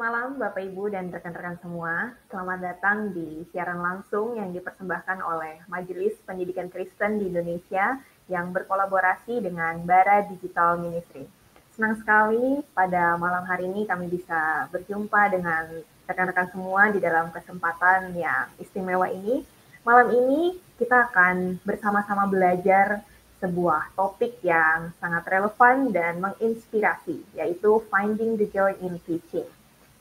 malam Bapak Ibu dan rekan-rekan semua. Selamat datang di siaran langsung yang dipersembahkan oleh Majelis Pendidikan Kristen di Indonesia yang berkolaborasi dengan Bara Digital Ministry. Senang sekali pada malam hari ini kami bisa berjumpa dengan rekan-rekan semua di dalam kesempatan yang istimewa ini. Malam ini kita akan bersama-sama belajar sebuah topik yang sangat relevan dan menginspirasi, yaitu Finding the Joy in Teaching.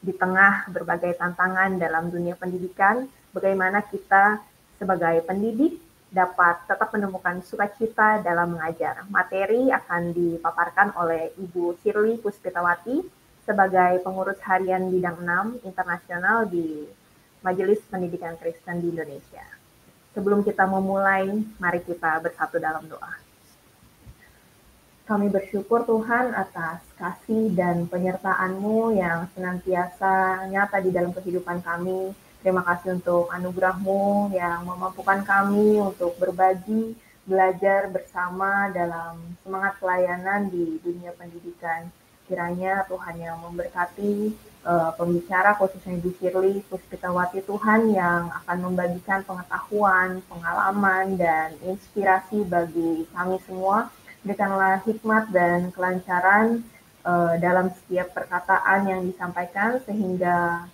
Di tengah berbagai tantangan dalam dunia pendidikan, bagaimana kita sebagai pendidik dapat tetap menemukan sukacita dalam mengajar. Materi akan dipaparkan oleh Ibu Shirley Puspitawati sebagai pengurus harian bidang 6 internasional di Majelis Pendidikan Kristen di Indonesia. Sebelum kita memulai, mari kita bersatu dalam doa. Kami bersyukur Tuhan atas kasih dan penyertaan-Mu yang senantiasa nyata di dalam kehidupan kami. Terima kasih untuk anugerah-Mu yang memampukan kami untuk berbagi, belajar bersama dalam semangat pelayanan di dunia pendidikan. Kiranya Tuhan yang memberkati pembicara, khususnya Ibu Shirley Puspitawati, Tuhan yang akan membagikan pengetahuan, pengalaman, dan inspirasi bagi kami semua. Berikanlah hikmat dan kelancaran dalam setiap perkataan yang disampaikan sehingga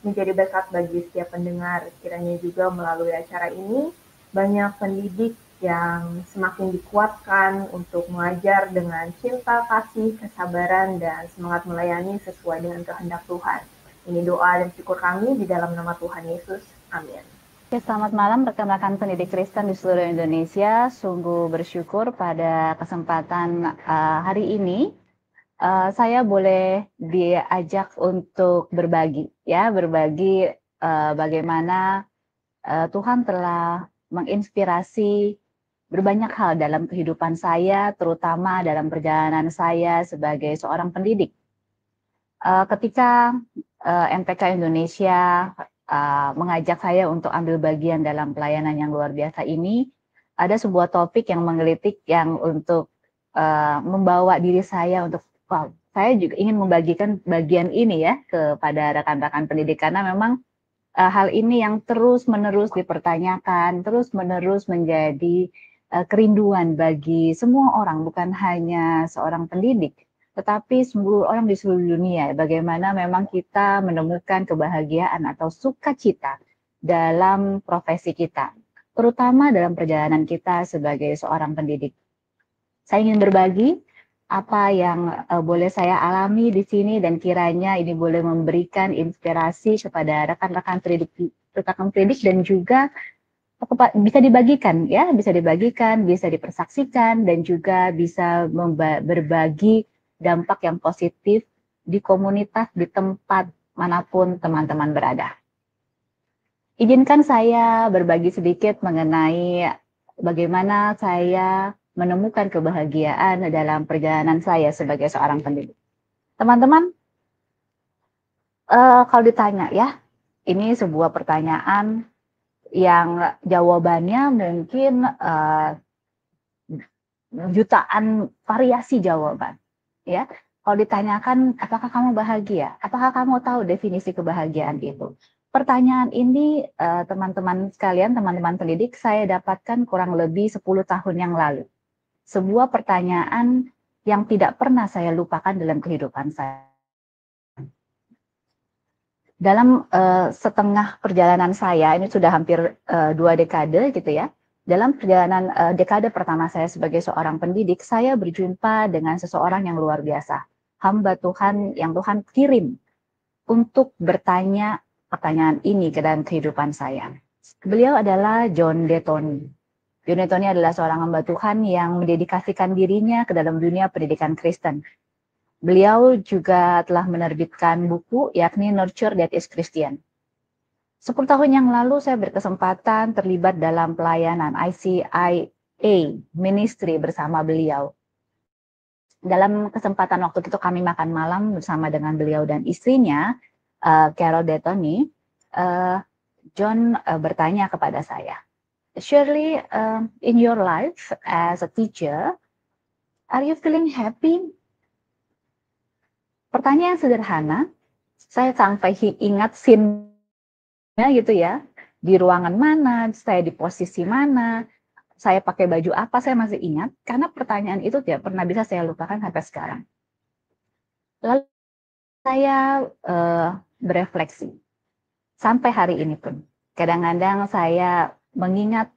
menjadi berkat bagi setiap pendengar. Kiranya juga melalui acara ini banyak pendidik yang semakin dikuatkan untuk mengajar dengan cinta, kasih, kesabaran, dan semangat melayani sesuai dengan kehendak Tuhan. Ini doa dan syukur kami di dalam nama Tuhan Yesus. Amin. Selamat malam rekan-rekan pendidik Kristen di seluruh Indonesia. Sungguh bersyukur pada kesempatan hari ini saya boleh diajak untuk berbagi, bagaimana Tuhan telah menginspirasi berbanyak hal dalam kehidupan saya, terutama dalam perjalanan saya sebagai seorang pendidik. Ketika MPK Indonesia mengajak saya untuk ambil bagian dalam pelayanan yang luar biasa ini, ada sebuah topik yang menggelitik yang untuk membawa diri saya untuk, saya juga ingin membagikan bagian ini ya kepada rekan-rekan pendidik, karena memang hal ini yang terus-menerus dipertanyakan, terus-menerus menjadi kerinduan bagi semua orang, bukan hanya seorang pendidik, tetapi seluruh orang di seluruh dunia. Bagaimana memang kita menemukan kebahagiaan atau sukacita dalam profesi kita, terutama dalam perjalanan kita sebagai seorang pendidik. Saya ingin berbagi apa yang boleh saya alami di sini, dan kiranya ini boleh memberikan inspirasi kepada rekan-rekan pendidik dan juga bisa dibagikan, bisa dipersaksikan, dan juga bisa berbagi dampak yang positif di komunitas, di tempat manapun teman-teman berada. Izinkan saya berbagi sedikit mengenai bagaimana saya menemukan kebahagiaan dalam perjalanan saya sebagai seorang pendidik. Teman-teman, kalau ditanya ya, ini sebuah pertanyaan yang jawabannya mungkin jutaan variasi jawaban, ya. Kalau ditanyakan, apakah kamu bahagia? Apakah kamu tahu definisi kebahagiaan itu? Pertanyaan ini, teman-teman sekalian, teman-teman pendidik, saya dapatkan kurang lebih 10 tahun yang lalu. Sebuah pertanyaan yang tidak pernah saya lupakan dalam kehidupan saya. Dalam setengah perjalanan saya, ini sudah hampir 2 dekade gitu ya. Dalam perjalanan dekade pertama saya sebagai seorang pendidik, saya berjumpa dengan seseorang yang luar biasa. Hamba Tuhan yang Tuhan kirim untuk bertanya pertanyaan ini ke dalam kehidupan saya. Beliau adalah John Detoni. John Detoni adalah seorang hamba Tuhan yang mendedikasikan dirinya ke dalam dunia pendidikan Kristen. Beliau juga telah menerbitkan buku yakni Nurture That is Christian. 10 tahun yang lalu saya berkesempatan terlibat dalam pelayanan ICIA Ministry bersama beliau. Dalam kesempatan waktu itu kami makan malam bersama dengan beliau dan istrinya, Carol Detoni. John bertanya kepada saya, "Shirley, in your life as a teacher, are you feeling happy?" Pertanyaan sederhana, Saya sampai ingat scene-nya gitu ya, di ruangan mana, saya di posisi mana, saya pakai baju apa, saya masih ingat, karena pertanyaan itu tidak pernah bisa saya lupakan sampai sekarang. Lalu saya berefleksi, sampai hari ini pun. Kadang-kadang saya mengingat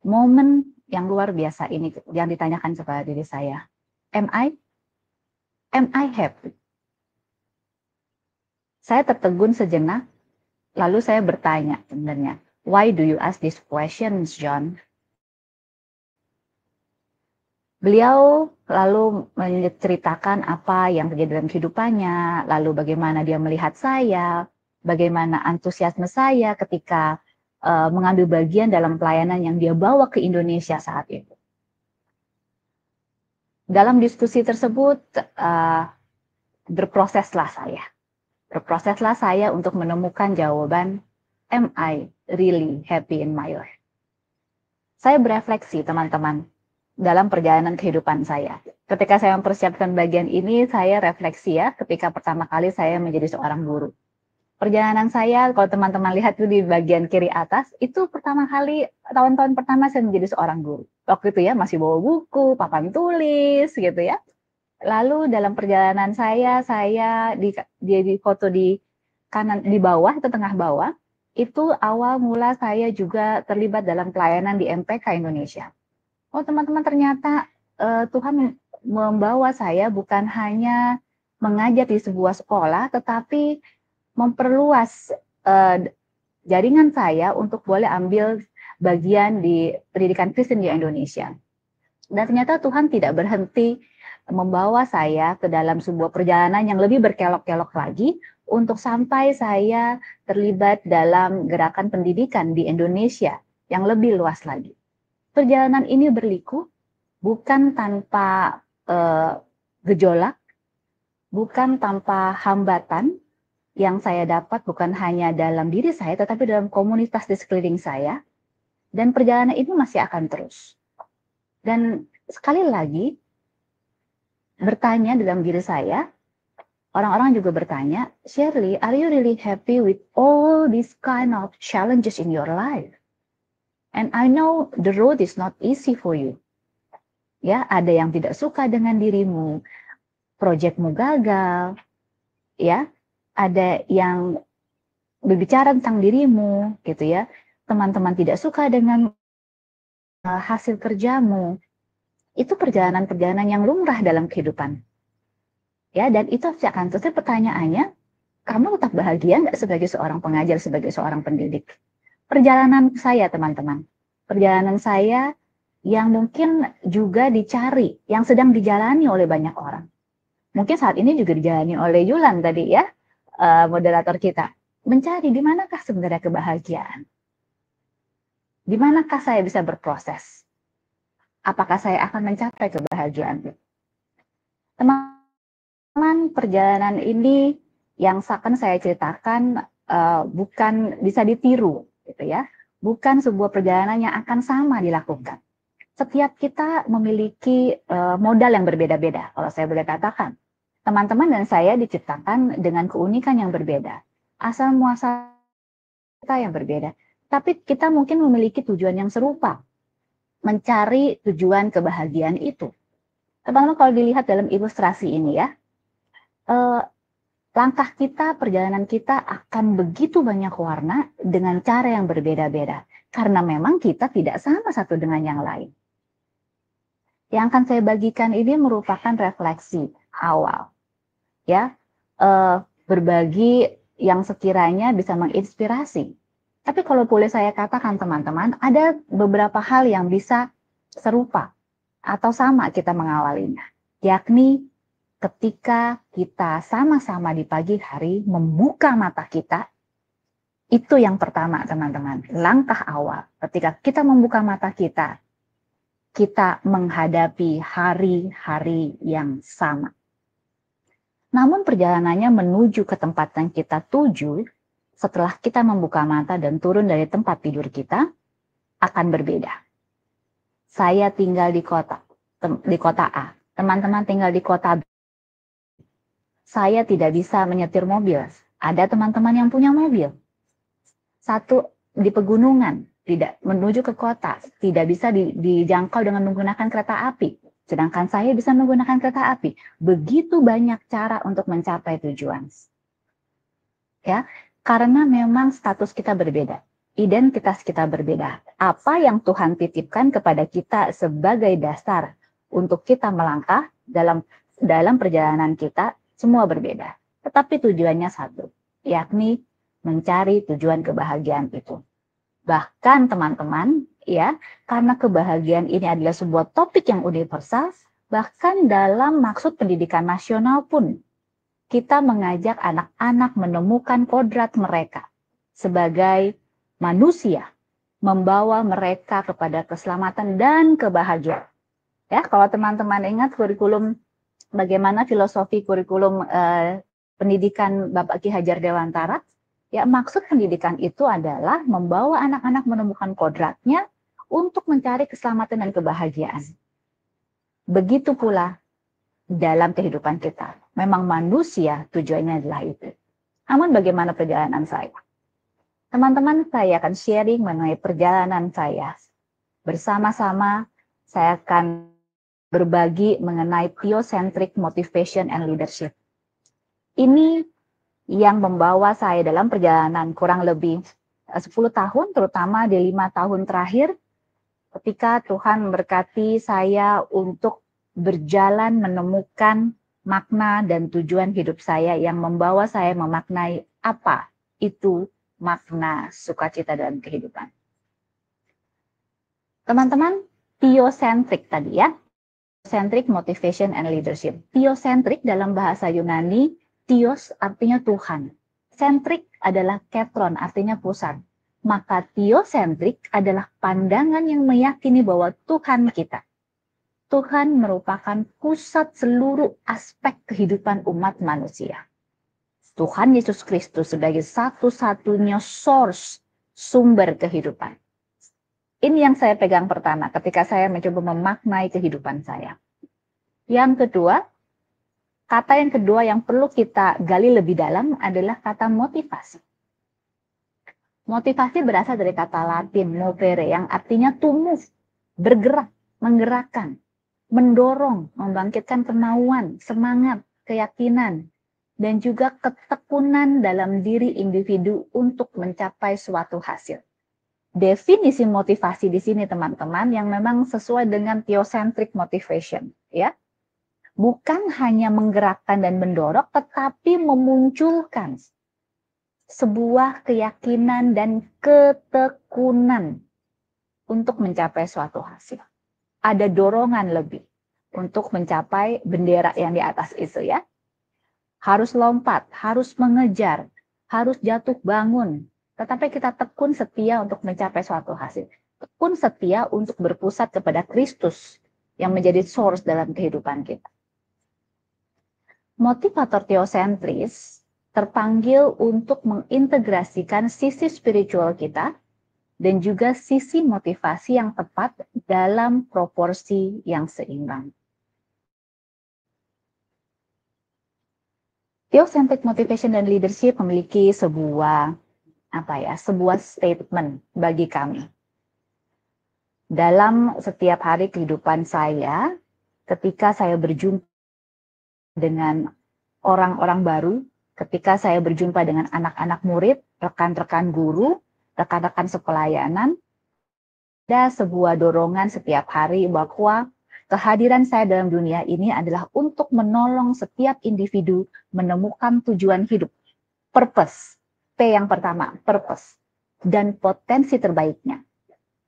momen yang luar biasa ini yang ditanyakan kepada diri saya. Am I happy? Saya tertegun sejenak, lalu saya bertanya sebenarnya, why do you ask these questions, John? Beliau lalu menceritakan apa yang terjadi dalam kehidupannya, lalu bagaimana dia melihat saya, bagaimana antusiasme saya ketika mengambil bagian dalam pelayanan yang dia bawa ke Indonesia saat itu. Dalam diskusi tersebut, berproseslah saya untuk menemukan jawaban, am I really happy in my life? Saya berefleksi, teman-teman, dalam perjalanan kehidupan saya. Ketika saya mempersiapkan bagian ini, saya refleksi ya, ketika pertama kali saya menjadi seorang guru. Perjalanan saya, kalau teman-teman lihat itu di bagian kiri atas, itu pertama kali, tahun-tahun pertama saya menjadi seorang guru. Waktu itu ya, masih bawa buku, papan tulis, gitu ya. Lalu dalam perjalanan saya di foto di kanan, di bawah, atau tengah bawah, itu awal mula saya juga terlibat dalam pelayanan di MPK Indonesia. Oh teman-teman, ternyata Tuhan membawa saya bukan hanya mengajar di sebuah sekolah, tetapi memperluas jaringan saya untuk boleh ambil bagian di pendidikan Kristen di Indonesia. Dan ternyata Tuhan tidak berhenti membawa saya ke dalam sebuah perjalanan yang lebih berkelok-kelok lagi untuk sampai saya terlibat dalam gerakan pendidikan di Indonesia yang lebih luas lagi. Perjalanan ini berliku bukan tanpa gejolak, bukan tanpa hambatan, yang saya dapat bukan hanya dalam diri saya, tetapi dalam komunitas di sekeliling saya. Dan perjalanan ini masih akan terus. Dan sekali lagi, bertanya dalam diri saya, orang-orang juga bertanya, Shirley, are you really happy with all these kind of challenges in your life? And I know the road is not easy for you. Ya, ada yang tidak suka dengan dirimu, proyekmu gagal, ya, ada yang berbicara tentang dirimu, gitu ya. Teman-teman tidak suka dengan hasil kerjamu. Itu perjalanan-perjalanan yang lumrah dalam kehidupan. Ya, dan itu akan terus pertanyaannya, kamu tetap bahagia nggak sebagai seorang pengajar, sebagai seorang pendidik? Perjalanan saya, teman-teman. Perjalanan saya yang mungkin juga dicari, yang sedang dijalani oleh banyak orang. Mungkin saat ini juga dijalani oleh Yulan tadi ya, moderator kita. Mencari di manakah sebenarnya kebahagiaan? Di manakah saya bisa berproses? Apakah saya akan mencapai kebahagiaan? Teman-teman, perjalanan ini yang akan saya ceritakan bukan bisa ditiru, gitu ya. Bukan sebuah perjalanan yang akan sama dilakukan. Setiap kita memiliki modal yang berbeda-beda, kalau saya boleh katakan. Teman-teman dan saya diciptakan dengan keunikan yang berbeda. Asal muasal kita yang berbeda. Tapi kita mungkin memiliki tujuan yang serupa. Mencari tujuan kebahagiaan itu. Teman-teman kalau dilihat dalam ilustrasi ini ya, langkah kita, perjalanan kita akan begitu banyak warna dengan cara yang berbeda-beda. Karena memang kita tidak sama satu dengan yang lain. Yang akan saya bagikan ini merupakan refleksi awal, ya, berbagi yang sekiranya bisa menginspirasi. Tapi kalau boleh saya katakan teman-teman, ada beberapa hal yang bisa serupa atau sama kita mengawalinya, yakni ketika kita sama-sama di pagi hari membuka mata kita, itu yang pertama teman-teman, langkah awal ketika kita membuka mata kita menghadapi hari-hari yang sama. Namun perjalanannya menuju ke tempat yang kita tuju, setelah kita membuka mata dan turun dari tempat tidur kita, akan berbeda. Saya tinggal di kota A, teman-teman tinggal di kota B. Saya tidak bisa menyetir mobil, Ada teman-teman yang punya mobil. Satu di pegunungan, tidak menuju ke kota, tidak bisa dijangkau dengan menggunakan kereta api. Sedangkan saya bisa menggunakan kereta api. Begitu banyak cara untuk mencapai tujuan. Ya, karena memang status kita berbeda, identitas kita berbeda. Apa yang Tuhan titipkan kepada kita sebagai dasar untuk kita melangkah dalam perjalanan kita semua berbeda. Tetapi tujuannya satu, yakni mencari tujuan kebahagiaan itu. Bahkan teman-teman, ya, karena kebahagiaan ini adalah sebuah topik yang universal, bahkan dalam maksud pendidikan nasional pun kita mengajak anak-anak menemukan kodrat mereka sebagai manusia, membawa mereka kepada keselamatan dan kebahagiaan. Ya, kalau teman-teman ingat kurikulum, bagaimana filosofi kurikulum pendidikan Bapak Ki Hajar Dewantara, ya maksud pendidikan itu adalah membawa anak-anak menemukan kodratnya untuk mencari keselamatan dan kebahagiaan. Begitu pula dalam kehidupan kita. Memang manusia tujuannya adalah itu. Namun bagaimana perjalanan saya? Teman-teman, saya akan sharing mengenai perjalanan saya. Bersama-sama saya akan berbagi mengenai theocentric motivation and leadership. Ini yang membawa saya dalam perjalanan kurang lebih 10 tahun, terutama di 5 tahun terakhir, ketika Tuhan memberkati saya untuk berjalan menemukan makna dan tujuan hidup saya yang membawa saya memaknai apa itu makna sukacita dalam kehidupan. Teman-teman, theocentric tadi ya, theocentric motivation and leadership. Theocentric dalam bahasa Yunani, theos artinya Tuhan. Centric adalah ketron, artinya pusat. Maka theocentric adalah pandangan yang meyakini bahwa Tuhan kita. Tuhan merupakan pusat seluruh aspek kehidupan umat manusia. Tuhan Yesus Kristus sebagai satu-satunya source, sumber kehidupan. Ini yang saya pegang pertama ketika saya mencoba memaknai kehidupan saya. Yang kedua, kata yang kedua yang perlu kita gali lebih dalam adalah kata motivasi. Motivasi berasal dari kata Latin movere yang artinya to move, bergerak, menggerakkan, mendorong, membangkitkan kemauan, semangat, keyakinan, dan juga ketekunan dalam diri individu untuk mencapai suatu hasil. Definisi motivasi di sini teman-teman yang memang sesuai dengan theocentric motivation, ya. Bukan hanya menggerakkan dan mendorong, tetapi memunculkan sebuah keyakinan dan ketekunan untuk mencapai suatu hasil. Ada dorongan lebih untuk mencapai bendera yang di atas itu ya. Harus lompat, harus mengejar, harus jatuh bangun. Tetapi kita tekun setia untuk mencapai suatu hasil. Tekun setia untuk berpusat kepada Kristus yang menjadi source dalam kehidupan kita. Motivator teosentris terpanggil untuk mengintegrasikan sisi spiritual kita dan juga sisi motivasi yang tepat dalam proporsi yang seimbang. Theocentric motivation dan leadership memiliki sebuah statement bagi kami. Dalam setiap hari kehidupan saya, ketika saya berjumpa dengan orang-orang baru, ketika saya berjumpa dengan anak-anak murid, rekan-rekan guru, rekan-rekan sepelayanan, ada sebuah dorongan setiap hari bahwa kehadiran saya dalam dunia ini adalah untuk menolong setiap individu menemukan tujuan hidup, purpose. P yang pertama, purpose, dan potensi terbaiknya,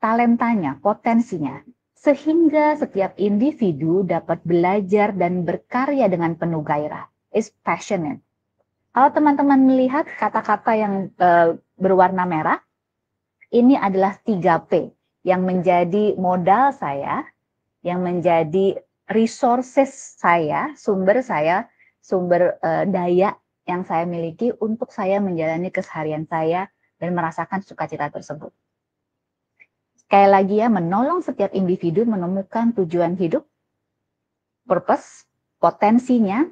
talentanya, potensinya, sehingga setiap individu dapat belajar dan berkarya dengan penuh gairah, is passionate. Kalau teman-teman melihat kata-kata yang berwarna merah, ini adalah 3P yang menjadi modal saya, yang menjadi resources saya, sumber daya yang saya miliki untuk saya menjalani keseharian saya dan merasakan sukacita tersebut. Sekali lagi ya, menolong setiap individu menemukan tujuan hidup, purpose, potensinya.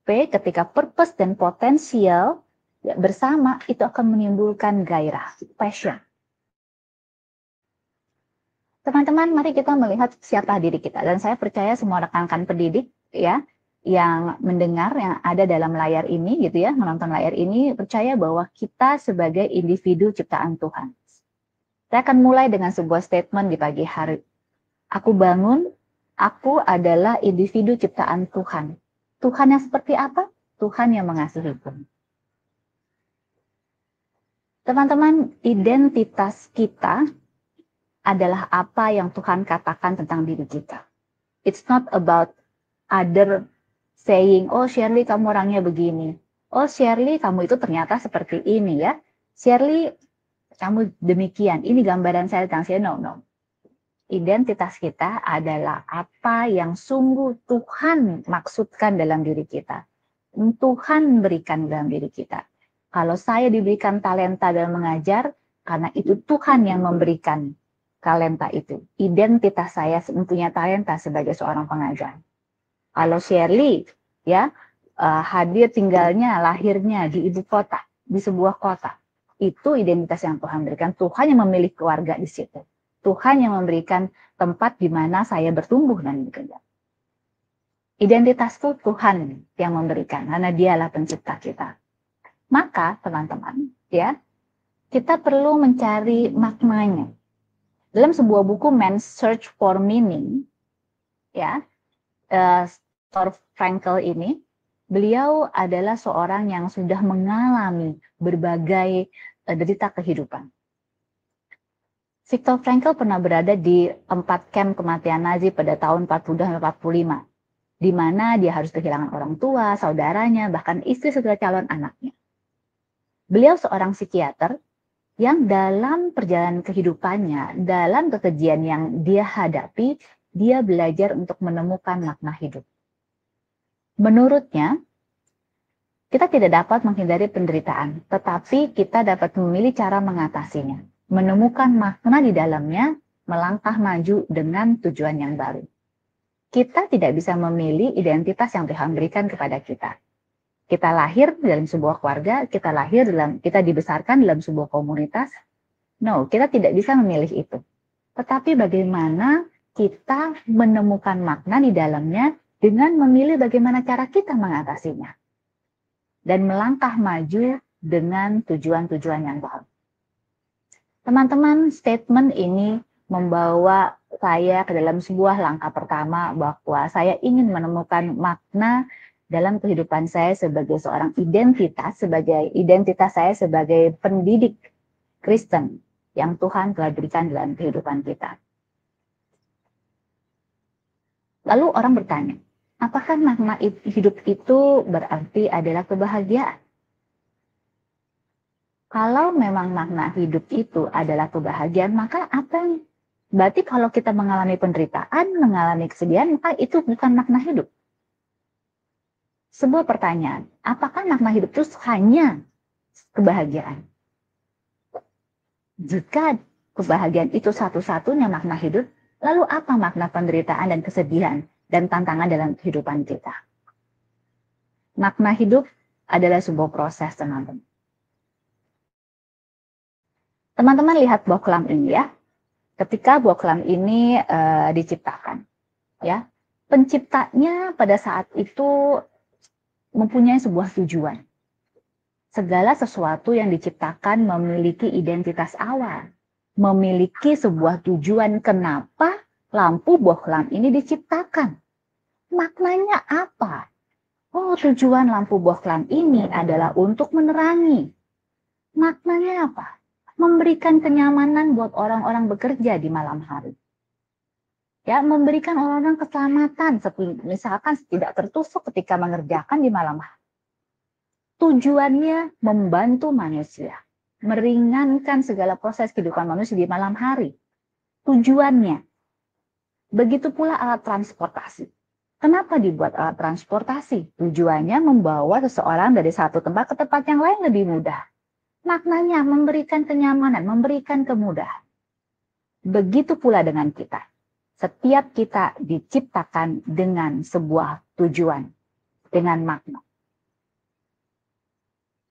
P, ketika purpose dan potensial ya, bersama itu akan menimbulkan gairah, passion. Teman-teman, mari kita melihat siapa diri kita. Dan saya percaya semua rekan-rekan pendidik ya yang mendengar, yang ada dalam layar ini gitu ya, menonton layar ini, percaya bahwa kita sebagai individu ciptaan Tuhan. Saya akan mulai dengan sebuah statement di pagi hari. Aku bangun, aku adalah individu ciptaan Tuhan. Tuhan yang seperti apa? Tuhan yang mengasihiku. Teman-teman, identitas kita adalah apa yang Tuhan katakan tentang diri kita. It's not about other saying, oh Shirley kamu orangnya begini. Oh Shirley kamu itu ternyata seperti ini ya. Shirley kamu demikian. Ini gambaran saya tentang Shirley. No. Identitas kita adalah apa yang sungguh Tuhan maksudkan dalam diri kita. Tuhan berikan dalam diri kita. Kalau saya diberikan talenta dalam mengajar, karena itu Tuhan yang memberikan talenta itu. Identitas saya mempunyai talenta sebagai seorang pengajar. Kalau Shirley ya hadir tinggalnya, lahirnya di ibu kota, di sebuah kota, itu identitas yang Tuhan berikan. Tuhan yang memilih keluarga di situ. Tuhan yang memberikan tempat di mana saya bertumbuh dan bekerja. Identitasku Tuhan yang memberikan, karena Dialah pencipta kita. Maka teman-teman, ya, kita perlu mencari maknanya. Dalam sebuah buku Man's Search for Meaning, ya, Viktor Frankl ini, beliau adalah seorang yang sudah mengalami berbagai derita kehidupan. Viktor Frankl pernah berada di tempat kamp kematian Nazi pada tahun 40-45, di mana dia harus kehilangan orang tua, saudaranya, bahkan istri serta calon anaknya. Beliau seorang psikiater yang dalam perjalanan kehidupannya, dalam kekejian yang dia hadapi, dia belajar untuk menemukan makna hidup. Menurutnya, kita tidak dapat menghindari penderitaan, tetapi kita dapat memilih cara mengatasinya, menemukan makna di dalamnya, melangkah maju dengan tujuan yang baru. Kita tidak bisa memilih identitas yang Tuhan berikan kepada kita. Kita lahir dalam sebuah keluarga, kita dibesarkan dalam sebuah komunitas. No, kita tidak bisa memilih itu. Tetapi bagaimana kita menemukan makna di dalamnya dengan memilih bagaimana cara kita mengatasinya. Dan melangkah maju dengan tujuan-tujuan yang baru. Teman-teman, statement ini membawa saya ke dalam sebuah langkah pertama bahwa saya ingin menemukan makna dalam kehidupan saya sebagai seorang identitas saya sebagai pendidik Kristen yang Tuhan telah berikan dalam kehidupan kita. Lalu orang bertanya, apakah makna hidup itu berarti adalah kebahagiaan? Kalau memang makna hidup itu adalah kebahagiaan, maka apa? Berarti kalau kita mengalami penderitaan, mengalami kesedihan, maka itu bukan makna hidup. Sebuah pertanyaan, apakah makna hidup itu hanya kebahagiaan? Jika kebahagiaan itu satu-satunya makna hidup, lalu apa makna penderitaan dan kesedihan dan tantangan dalam kehidupan kita? Makna hidup adalah sebuah proses, teman-teman. Teman-teman lihat buah kelam ini ya. Ketika buah kelam ini diciptakan, ya, penciptanya pada saat itu mempunyai sebuah tujuan. Segala sesuatu yang diciptakan memiliki identitas awal, memiliki sebuah tujuan kenapa lampu buah kelam ini diciptakan. Maknanya apa? Oh, tujuan lampu buah kelam ini adalah untuk menerangi. Maknanya apa? Memberikan kenyamanan buat orang-orang bekerja di malam hari. Ya, memberikan orang-orang keselamatan, misalkan tidak tertusuk ketika mengerjakan di malam hari. Tujuannya membantu manusia, meringankan segala proses kehidupan manusia di malam hari. Tujuannya. Begitu pula alat transportasi. Kenapa dibuat alat transportasi? Tujuannya membawa seseorang dari satu tempat ke tempat yang lain lebih mudah. Maknanya memberikan kenyamanan, memberikan kemudahan. Begitu pula dengan kita. Setiap kita diciptakan dengan sebuah tujuan, dengan makna.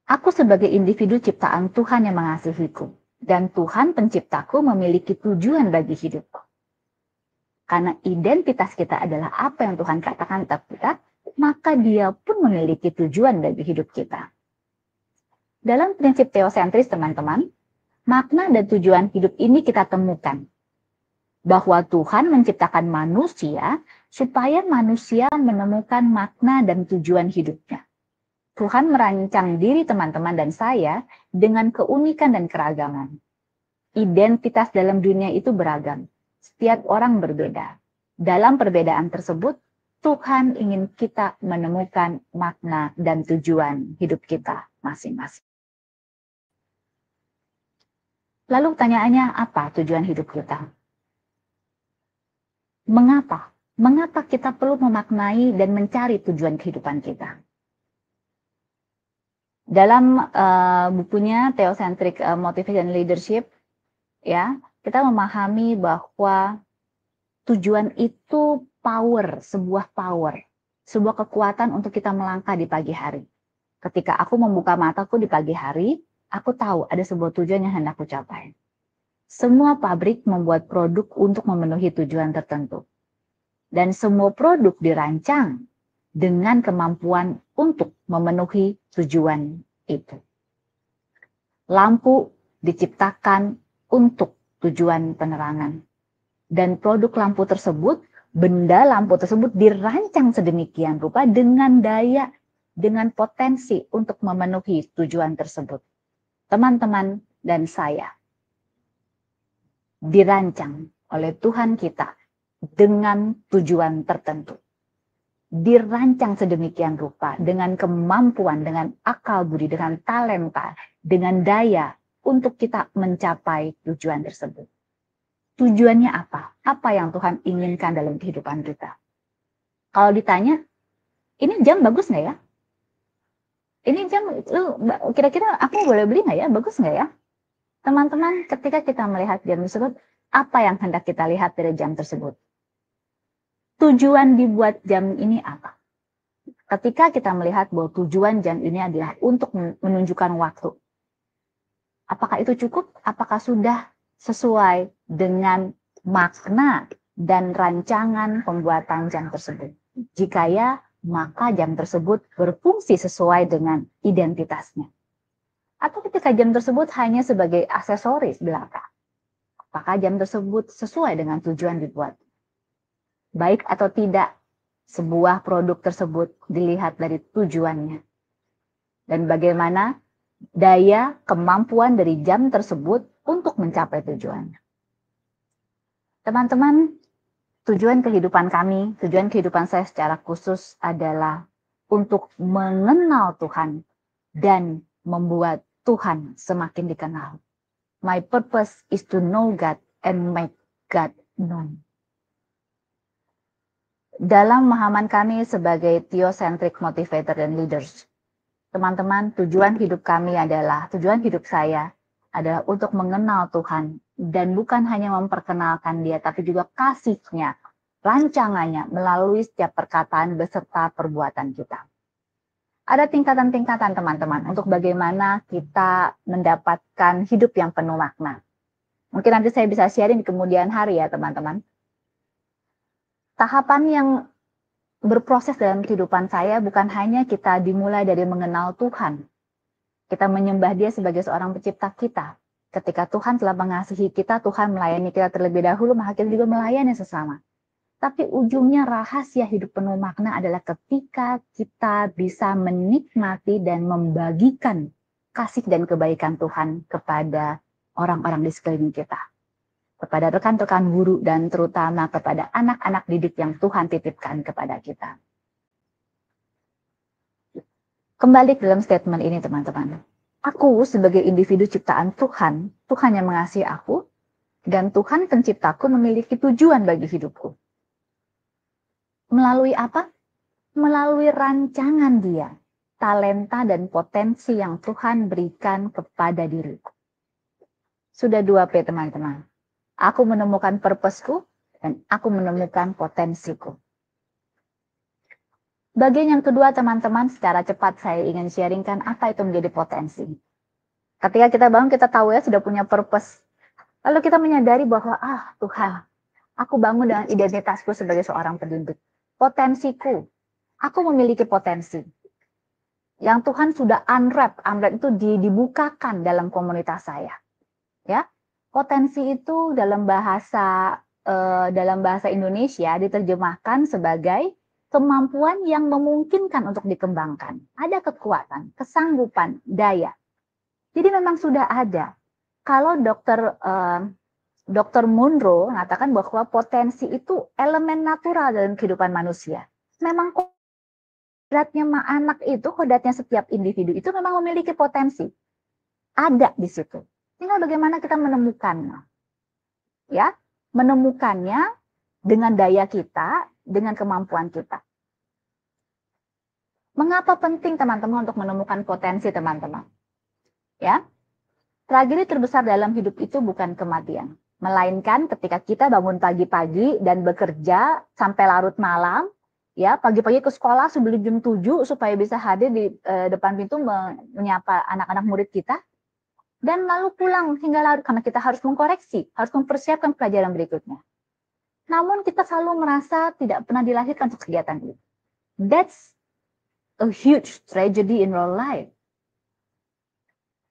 Aku sebagai individu ciptaan Tuhan yang mengasihiku. Dan Tuhan penciptaku memiliki tujuan bagi hidupku. Karena identitas kita adalah apa yang Tuhan katakan tentang kita, maka Dia pun memiliki tujuan bagi hidup kita. Dalam prinsip teosentris, teman-teman, makna dan tujuan hidup ini kita temukan. Bahwa Tuhan menciptakan manusia supaya manusia menemukan makna dan tujuan hidupnya. Tuhan merancang diri teman-teman dan saya dengan keunikan dan keragaman. Identitas dalam dunia itu beragam. Setiap orang berbeda. Dalam perbedaan tersebut, Tuhan ingin kita menemukan makna dan tujuan hidup kita masing-masing. Lalu pertanyaannya, apa tujuan hidup kita? Mengapa? Mengapa kita perlu memaknai dan mencari tujuan kehidupan kita? Dalam bukunya Theocentric Motivation Leadership, ya, kita memahami bahwa tujuan itu sebuah kekuatan untuk kita melangkah di pagi hari. Ketika aku membuka mataku di pagi hari, aku tahu ada sebuah tujuan yang hendak aku capai. Semua pabrik membuat produk untuk memenuhi tujuan tertentu. Dan semua produk dirancang dengan kemampuan untuk memenuhi tujuan itu. Lampu diciptakan untuk tujuan penerangan. Dan produk lampu tersebut, benda lampu tersebut dirancang sedemikian rupa dengan daya, dengan potensi untuk memenuhi tujuan tersebut. Teman-teman dan saya dirancang oleh Tuhan kita dengan tujuan tertentu. Dirancang sedemikian rupa dengan kemampuan, dengan akal budi, dengan talenta, dengan daya untuk kita mencapai tujuan tersebut. Tujuannya apa? Apa yang Tuhan inginkan dalam kehidupan kita? Kalau ditanya, ini jam bagus nggak ya? Ini jam, kira-kira aku boleh beli nggak ya? Bagus nggak ya? Teman-teman, ketika kita melihat jam tersebut, apa yang hendak kita lihat dari jam tersebut? Tujuan dibuat jam ini apa? Ketika kita melihat bahwa tujuan jam ini adalah untuk menunjukkan waktu. Apakah itu cukup? Apakah sudah sesuai dengan makna dan rancangan pembuatan jam tersebut? Jika ya, maka jam tersebut berfungsi sesuai dengan identitasnya. Atau ketika jam tersebut hanya sebagai aksesoris belaka, apakah jam tersebut sesuai dengan tujuan dibuat? Baik atau tidak, sebuah produk tersebut dilihat dari tujuannya. Dan bagaimana daya kemampuan dari jam tersebut untuk mencapai tujuannya. Teman-teman, tujuan kehidupan kami, tujuan kehidupan saya secara khusus adalah untuk mengenal Tuhan dan membuat Tuhan semakin dikenal. My purpose is to know God and make God known. Dalam pemahaman kami sebagai theocentric motivator dan leaders, teman-teman, tujuan hidup saya adalah untuk mengenal Tuhan dan bukan hanya memperkenalkan Dia, tapi juga kasih-Nya, rancangannya melalui setiap perkataan beserta perbuatan kita. Ada tingkatan-tingkatan teman-teman untuk bagaimana kita mendapatkan hidup yang penuh makna. Mungkin nanti saya bisa sharing di kemudian hari ya teman-teman. Tahapan yang berproses dalam kehidupan saya bukan hanya kita dimulai dari mengenal Tuhan. Kita menyembah Dia sebagai seorang pencipta kita. Ketika Tuhan telah mengasihi kita, Tuhan melayani kita terlebih dahulu, maka kita juga melayani sesama. Tapi ujungnya rahasia hidup penuh makna adalah ketika kita bisa menikmati dan membagikan kasih dan kebaikan Tuhan kepada orang-orang di sekeliling kita. Kepada rekan-rekan guru dan terutama kepada anak-anak didik yang Tuhan titipkan kepada kita. Kembali ke dalam statement ini teman-teman. Aku sebagai individu ciptaan Tuhan, Tuhan yang mengasihi aku, dan Tuhan penciptaku memiliki tujuan bagi hidupku. Melalui apa? Melalui rancangan Dia, talenta dan potensi yang Tuhan berikan kepada diriku. Sudah 2P teman-teman. Aku menemukan purpose-ku dan aku menemukan potensiku. Bagian yang kedua, teman-teman, secara cepat saya ingin sharingkan apa itu menjadi potensi. Ketika kita bangun, kita tahu ya sudah punya purpose. Lalu kita menyadari bahwa, Tuhan, aku bangun dengan identitasku sebagai seorang pendidik. Potensiku, aku memiliki potensi. Yang Tuhan sudah unwrap itu dibukakan dalam komunitas saya. Ya, potensi itu dalam bahasa Indonesia diterjemahkan sebagai kemampuan yang memungkinkan untuk dikembangkan. Ada kekuatan, kesanggupan, daya. Jadi memang sudah ada. Kalau Dr. Munro mengatakan bahwa potensi itu elemen natural dalam kehidupan manusia. Memang kodratnya anak itu, kodratnya setiap individu itu memang memiliki potensi. Ada di situ. Tinggal bagaimana kita menemukannya. Ya, menemukannya dengan daya kita, dengan kemampuan kita. Mengapa penting teman-teman untuk menemukan potensi teman-teman? Ya, tragedi terbesar dalam hidup itu bukan kematian, melainkan ketika kita bangun pagi-pagi dan bekerja sampai larut malam, ya, pagi-pagi ke sekolah sebelum jam 7 supaya bisa hadir di depan pintu menyapa anak-anak murid kita, dan lalu pulang hingga larut karena kita harus mengkoreksi, harus mempersiapkan pelajaran berikutnya. Namun kita selalu merasa tidak pernah dilahirkan untuk kegiatan itu. That's a huge tragedy in our life.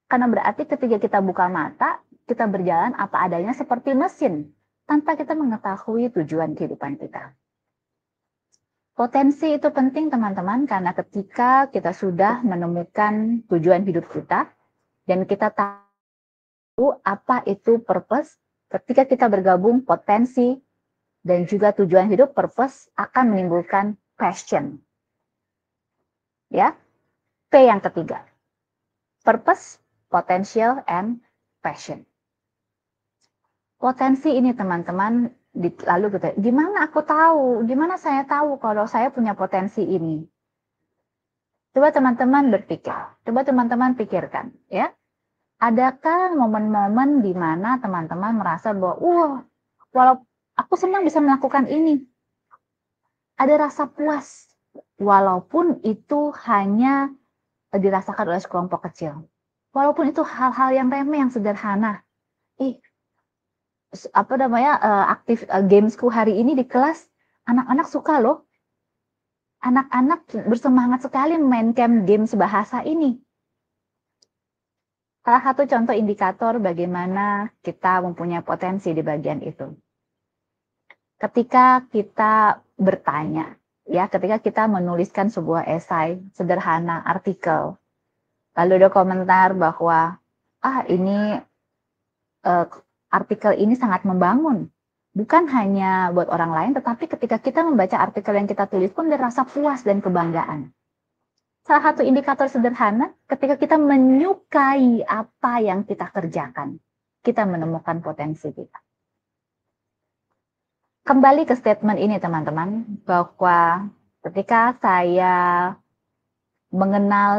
Karena berarti ketika kita buka mata, kita berjalan apa adanya seperti mesin, tanpa kita mengetahui tujuan kehidupan kita. Potensi itu penting teman-teman, karena ketika kita sudah menemukan tujuan hidup kita, dan kita tahu apa itu purpose, ketika kita bergabung potensi dan juga tujuan hidup, purpose akan menimbulkan passion. Ya, P yang ketiga. Purpose, potential, and passion. Potensi ini teman-teman, lalu kita, gimana aku tahu, gimana saya tahu kalau saya punya potensi ini? Coba teman-teman berpikir, coba teman-teman pikirkan, ya. Adakah momen-momen di mana teman-teman merasa bahwa, walau aku senang bisa melakukan ini, ada rasa puas, walaupun itu hanya dirasakan oleh sekelompok kecil. Walaupun itu hal-hal yang remeh, yang sederhana. Gamesku hari ini di kelas, anak-anak suka loh. Anak-anak bersemangat sekali memainkan games bahasa ini. Salah satu contoh indikator bagaimana kita mempunyai potensi di bagian itu. Ketika kita bertanya, ya, ketika kita menuliskan sebuah esai sederhana, artikel, lalu ada komentar bahwa artikel ini sangat membangun, bukan hanya buat orang lain, tetapi ketika kita membaca artikel yang kita tulis pun ada rasa puas dan kebanggaan. Salah satu indikator sederhana, ketika kita menyukai apa yang kita kerjakan, kita menemukan potensi kita. Kembali ke statement ini teman-teman, bahwa ketika saya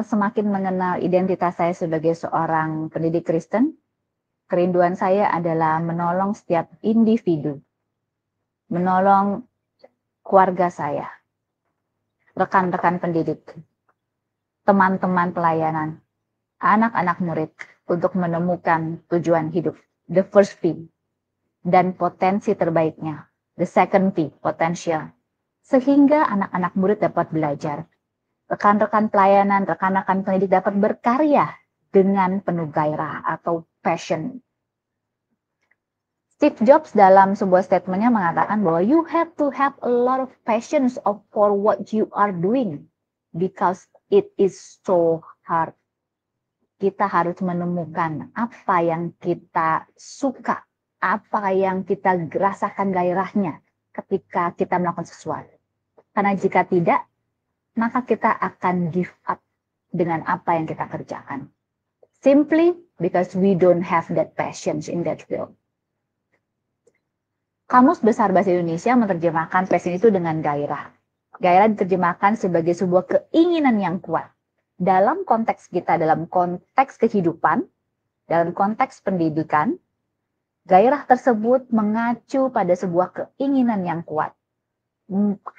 semakin mengenal identitas saya sebagai seorang pendidik Kristen, kerinduan saya adalah menolong setiap individu, menolong keluarga saya, rekan-rekan pendidik, teman-teman pelayanan, anak-anak murid, untuk menemukan tujuan hidup, the first P, dan potensi terbaiknya, the second P, potential, sehingga anak-anak murid dapat belajar, rekan-rekan pelayanan, rekan-rekan pendidik dapat berkarya dengan penuh gairah atau passion. Steve Jobs dalam sebuah statementnya mengatakan bahwa you have to have a lot of passion for what you are doing because it is so hard. Kita harus menemukan apa yang kita suka, apa yang kita rasakan gairahnya ketika kita melakukan sesuatu. Karena jika tidak, maka kita akan give up dengan apa yang kita kerjakan. Simply because we don't have that passion in that field. Kamus Besar Bahasa Indonesia menerjemahkan passion itu dengan gairah. Gairah diterjemahkan sebagai sebuah keinginan yang kuat. Dalam konteks kita, dalam konteks kehidupan, dalam konteks pendidikan, gairah tersebut mengacu pada sebuah keinginan yang kuat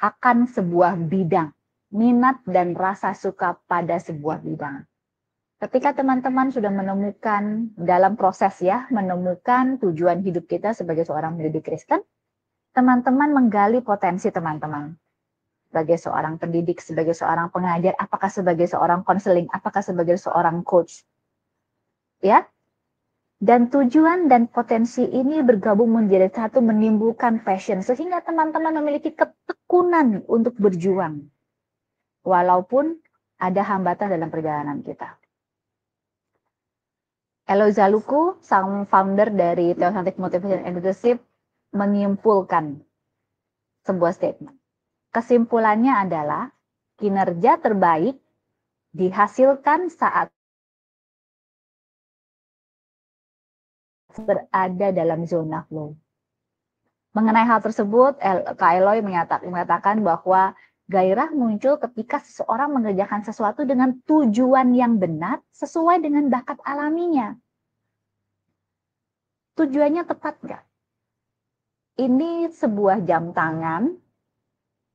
akan sebuah bidang minat dan rasa suka pada sebuah bidang. Ketika teman-teman sudah menemukan dalam proses ya, menemukan tujuan hidup kita sebagai seorang pendidik Kristen, teman-teman menggali potensi teman-teman. Sebagai seorang pendidik, sebagai seorang pengajar, apakah sebagai seorang konseling, apakah sebagai seorang coach. Ya, dan tujuan dan potensi ini bergabung menjadi satu, menimbulkan passion, sehingga teman-teman memiliki ketekunan untuk berjuang. Walaupun ada hambatan dalam perjalanan kita. Elo Zaluku, sang founder dari Theosophic Motivation and Leadership, menyimpulkan sebuah statement. Kesimpulannya adalah kinerja terbaik dihasilkan saat berada dalam zona flow. Mengenai hal tersebut, Kak Eloy mengatakan bahwa gairah muncul ketika seseorang mengerjakan sesuatu dengan tujuan yang benar sesuai dengan bakat alaminya. Tujuannya tepat nggak? Ini sebuah jam tangan,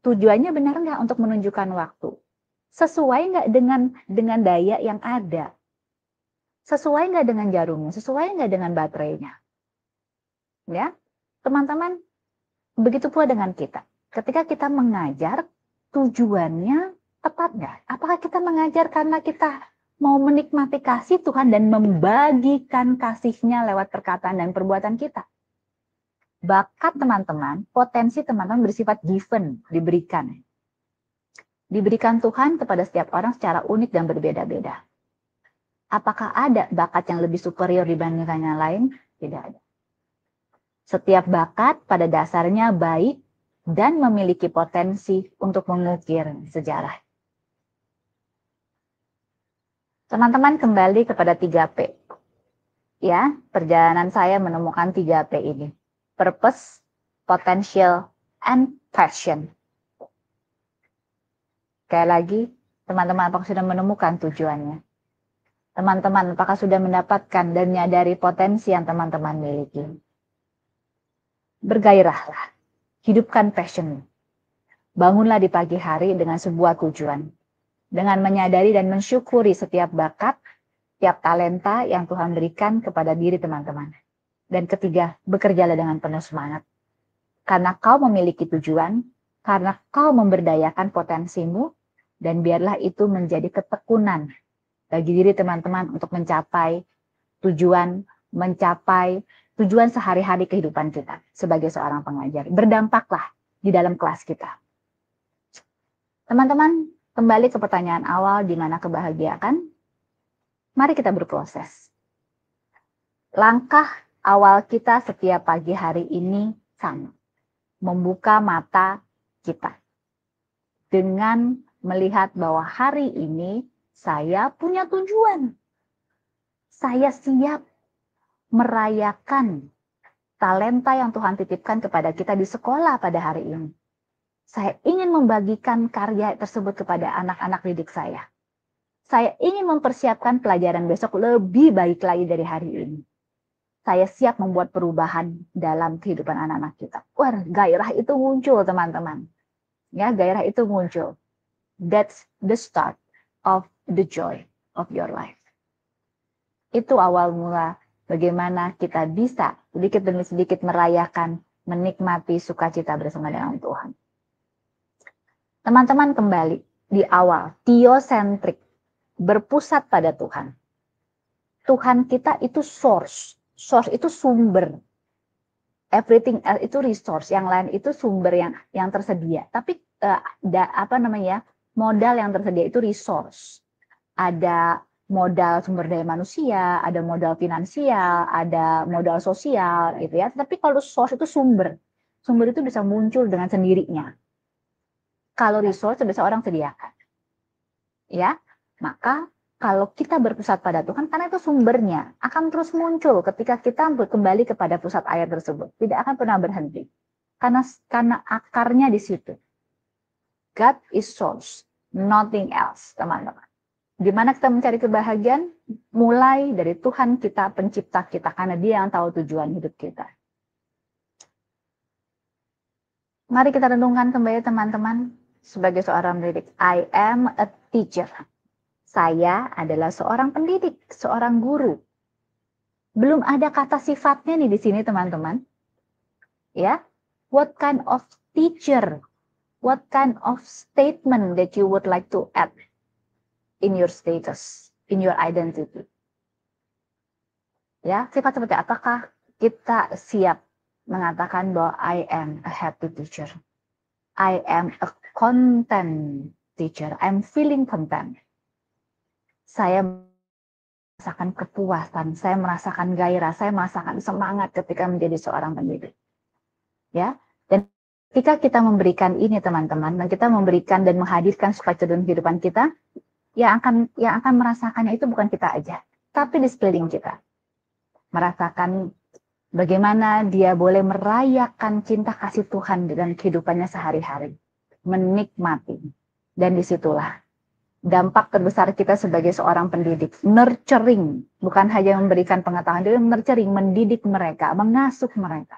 tujuannya benar nggak untuk menunjukkan waktu? Sesuai nggak dengan daya yang ada? Sesuai nggak dengan jarumnya? Sesuai nggak dengan baterainya? Ya, teman-teman, begitu pula dengan kita. Ketika kita mengajar, tujuannya tepat nggak? Apakah kita mengajar karena kita mau menikmati kasih Tuhan dan membagikan kasih-Nya lewat perkataan dan perbuatan kita? Bakat teman-teman, potensi teman-teman bersifat given, diberikan. Diberikan Tuhan kepada setiap orang secara unik dan berbeda-beda. Apakah ada bakat yang lebih superior dibandingkan yang lain? Tidak ada. Setiap bakat pada dasarnya baik dan memiliki potensi untuk mengukir sejarah. Teman-teman, kembali kepada 3P. Ya, perjalanan saya menemukan 3P ini. Purpose, potential, and passion. Sekali lagi, teman-teman apakah sudah menemukan tujuannya? Teman-teman apakah sudah mendapatkan dan menyadari potensi yang teman-teman miliki? Bergairahlah, hidupkan passion. Bangunlah di pagi hari dengan sebuah tujuan. Dengan menyadari dan mensyukuri setiap bakat, setiap talenta yang Tuhan berikan kepada diri teman-teman. Dan ketiga, bekerjalah dengan penuh semangat. Karena kau memiliki tujuan, karena kau memberdayakan potensimu, dan biarlah itu menjadi ketekunan bagi diri teman-teman untuk mencapai tujuan sehari-hari kehidupan kita sebagai seorang pengajar. Berdampaklah di dalam kelas kita. Teman-teman, kembali ke pertanyaan awal, di mana kebahagiaan? Mari kita berproses. Langkah awal kita setiap pagi hari ini sama. Membuka mata kita. Dengan melihat bahwa hari ini saya punya tujuan. Saya siap merayakan talenta yang Tuhan titipkan kepada kita di sekolah pada hari ini. Saya ingin membagikan karya tersebut kepada anak-anak didik saya. Saya ingin mempersiapkan pelajaran besok lebih baik lagi dari hari ini. Saya siap membuat perubahan dalam kehidupan anak-anak kita. Wah, gairah itu muncul, teman-teman. Ya, gairah itu muncul. That's the start of the joy of your life. Itu awal mula bagaimana kita bisa sedikit demi sedikit merayakan, menikmati sukacita bersama dengan Tuhan. Teman-teman, kembali di awal, theosentrik, berpusat pada Tuhan. Tuhan kita itu source itu sumber. Everything else itu resource, yang lain itu sumber yang tersedia. Tapi modal yang tersedia itu resource. Ada modal sumber daya manusia, ada modal finansial, ada modal sosial, gitu ya. Tapi kalau source itu sumber itu bisa muncul dengan sendirinya. Kalau resource bisa orang sediakan, ya. Maka kalau kita berpusat pada Tuhan, karena itu sumbernya akan terus muncul ketika kita kembali kepada pusat air tersebut, tidak akan pernah berhenti, karena akarnya di situ. God is source, nothing else, teman-teman. Di mana kita mencari kebahagiaan? Mulai dari Tuhan kita, pencipta kita, karena Dia yang tahu tujuan hidup kita. Mari kita renungkan kembali, teman-teman. sebagai seorang pendidik. I am a teacher. Saya adalah seorang pendidik, seorang guru. Belum ada kata sifatnya nih di sini teman-teman. Ya, what kind of teacher? What kind of statement that you would like to add in your status, in your identity? Ya, sifat seperti apakah kita siap mengatakan bahwa I am a happy teacher. I am a content teacher. I'm feeling content. Saya merasakan kepuasan, saya merasakan gairah, saya merasakan semangat ketika menjadi seorang pendidik. Ya, dan ketika kita memberikan ini teman-teman, dan kita memberikan dan menghadirkan supaya dalam kehidupan kita, yang akan merasakannya itu bukan kita aja, tapi di sekeliling kita. Merasakan bagaimana dia boleh merayakan cinta kasih Tuhan dalam kehidupannya sehari-hari. Menikmati. Dan disitulah dampak terbesar kita sebagai seorang pendidik. Nurturing. Bukan hanya memberikan pengetahuan, tapi nurturing, mendidik mereka, mengasuh mereka.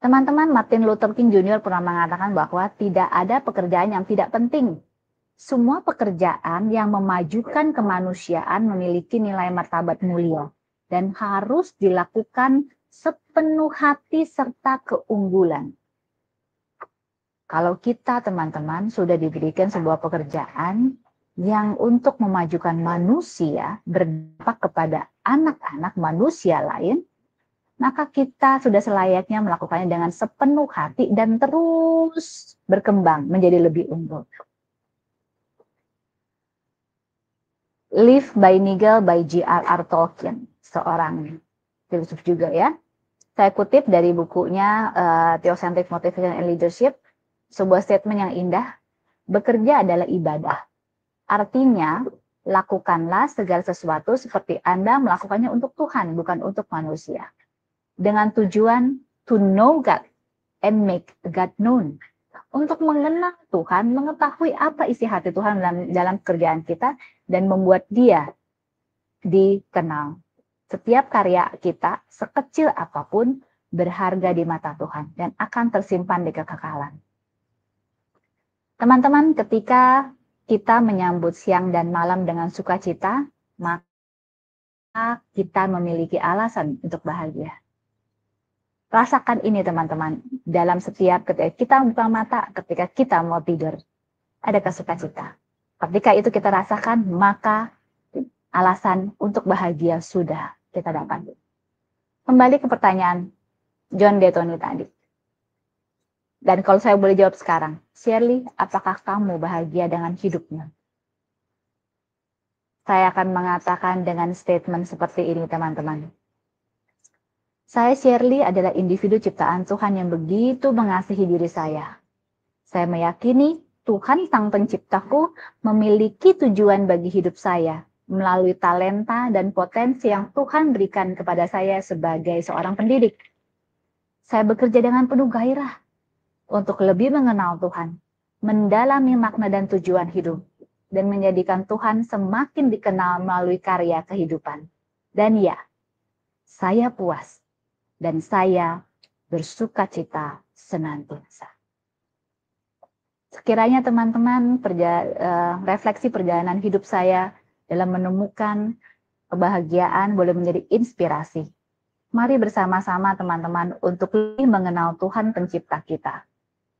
Teman-teman, Martin Luther King Jr. pernah mengatakan bahwa tidak ada pekerjaan yang tidak penting. Semua pekerjaan yang memajukan kemanusiaan memiliki nilai martabat mulia dan harus dilakukan sepenuh hati serta keunggulan. Kalau kita teman-teman sudah diberikan sebuah pekerjaan yang untuk memajukan manusia, berdampak kepada anak-anak manusia lain, maka kita sudah selayaknya melakukannya dengan sepenuh hati dan terus berkembang menjadi lebih unggul. Live by Nigel by J.R.R. Tolkien, seorang filsuf juga ya. Saya kutip dari bukunya Theocentric Motivation and Leadership, sebuah statement yang indah, bekerja adalah ibadah. Artinya, lakukanlah segala sesuatu seperti Anda melakukannya untuk Tuhan, bukan untuk manusia. Dengan tujuan to know God and make God known. Untuk mengenal Tuhan, mengetahui apa isi hati Tuhan dalam kerjaan kita, dan membuat dia dikenal. Setiap karya kita, sekecil apapun, berharga di mata Tuhan dan akan tersimpan di kekekalan. Teman-teman, ketika kita menyambut siang dan malam dengan sukacita, maka kita memiliki alasan untuk bahagia. Rasakan ini teman-teman, dalam setiap ketika kita buka mata, ketika kita mau tidur, ada sukacita. Ketika itu kita rasakan, maka alasan untuk bahagia sudah kita dapat. Kembali ke pertanyaan John Detoni tadi. Dan kalau saya boleh jawab sekarang, Shirley, apakah kamu bahagia dengan hidupnya? Saya akan mengatakan dengan statement seperti ini teman-teman. Saya Shirley adalah individu ciptaan Tuhan yang begitu mengasihi diri saya. Saya meyakini Tuhan Sang Penciptaku memiliki tujuan bagi hidup saya melalui talenta dan potensi yang Tuhan berikan kepada saya sebagai seorang pendidik. Saya bekerja dengan penuh gairah untuk lebih mengenal Tuhan, mendalami makna dan tujuan hidup, dan menjadikan Tuhan semakin dikenal melalui karya kehidupan. Dan ya, saya puas dan saya bersukacita senantiasa. Sekiranya teman-teman refleksi perjalanan hidup saya dalam menemukan kebahagiaan boleh menjadi inspirasi. Mari bersama-sama teman-teman untuk lebih mengenal Tuhan Pencipta kita.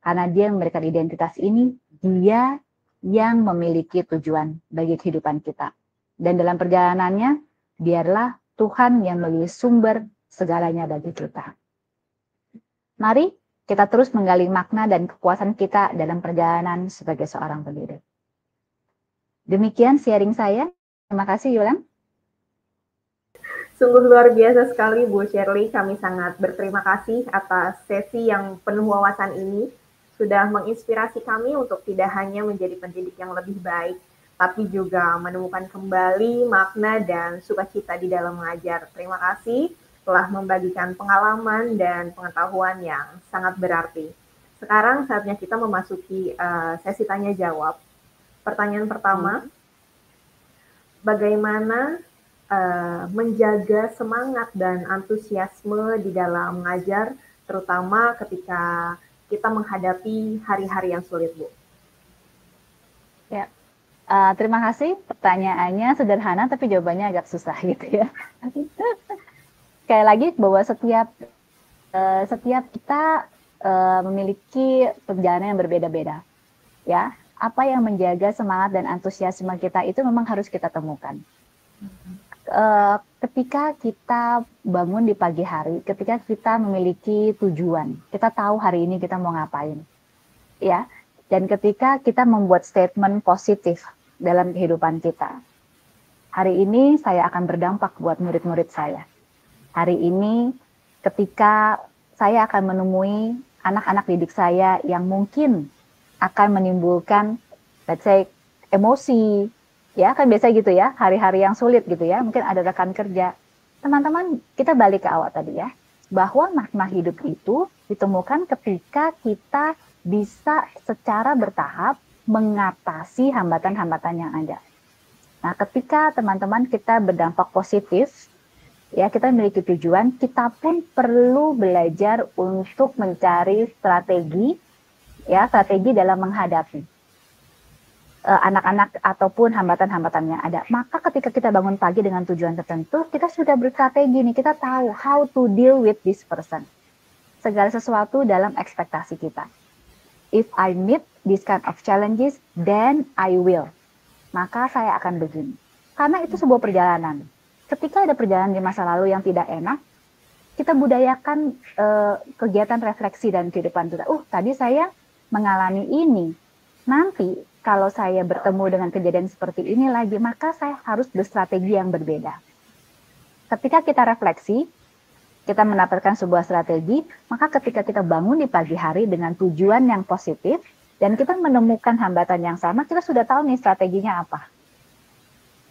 Karena Dia yang memberikan identitas ini, Dia yang memiliki tujuan bagi kehidupan kita. Dan dalam perjalanannya, biarlah Tuhan yang menjadi sumber segalanya bagi kita. Mari kita terus menggali makna dan kekuasaan kita dalam perjalanan sebagai seorang pendidik. Demikian sharing saya. Terima kasih, Yulan. Sungguh luar biasa sekali, Bu Shirley. Kami sangat berterima kasih atas sesi yang penuh wawasan ini. Sudah menginspirasi kami untuk tidak hanya menjadi pendidik yang lebih baik, tapi juga menemukan kembali makna dan sukacita di dalam mengajar. Terima kasih telah membagikan pengalaman dan pengetahuan yang sangat berarti. Sekarang saatnya kita memasuki sesi tanya jawab. Pertanyaan pertama, bagaimana menjaga semangat dan antusiasme di dalam mengajar, terutama ketika kita menghadapi hari-hari yang sulit, Bu? Ya, terima kasih. Pertanyaannya sederhana tapi jawabannya agak susah gitu ya. Sekali lagi bahwa setiap kita memiliki perjalanan yang berbeda-beda, ya. Apa yang menjaga semangat dan antusiasme kita itu memang harus kita temukan. Ketika kita bangun di pagi hari, ketika kita memiliki tujuan, kita tahu hari ini kita mau ngapain, ya. Dan ketika kita membuat statement positif dalam kehidupan kita, hari ini saya akan berdampak buat murid-murid saya. Hari ini ketika saya akan menemui anak-anak didik saya yang mungkin akan menimbulkan, let's say, emosi, ya kan biasa gitu ya, hari-hari yang sulit gitu ya, mungkin ada rekan kerja. Teman-teman, kita balik ke awal tadi ya, bahwa makna hidup itu ditemukan ketika kita bisa secara bertahap mengatasi hambatan-hambatan yang ada. Nah, ketika teman-teman kita berdampak positif, ya kita memiliki tujuan, kita pun perlu belajar untuk mencari strategi, ya strategi dalam menghadapi anak-anak ataupun hambatan-hambatan yang ada. Maka ketika kita bangun pagi dengan tujuan tertentu, kita sudah berstrategi nih, kita tahu how to deal with this person. Segala sesuatu dalam ekspektasi kita. If I meet this kind of challenges, then I will. Maka saya akan begini. Karena itu sebuah perjalanan. Ketika ada perjalanan di masa lalu yang tidak enak, kita budayakan kegiatan refleksi dan kehidupan kita. Tadi saya mengalami ini. Nanti kalau saya bertemu dengan kejadian seperti ini lagi, maka saya harus berstrategi yang berbeda. Ketika kita refleksi, kita mendapatkan sebuah strategi, maka ketika kita bangun di pagi hari dengan tujuan yang positif, dan kita menemukan hambatan yang sama, kita sudah tahu nih strateginya apa.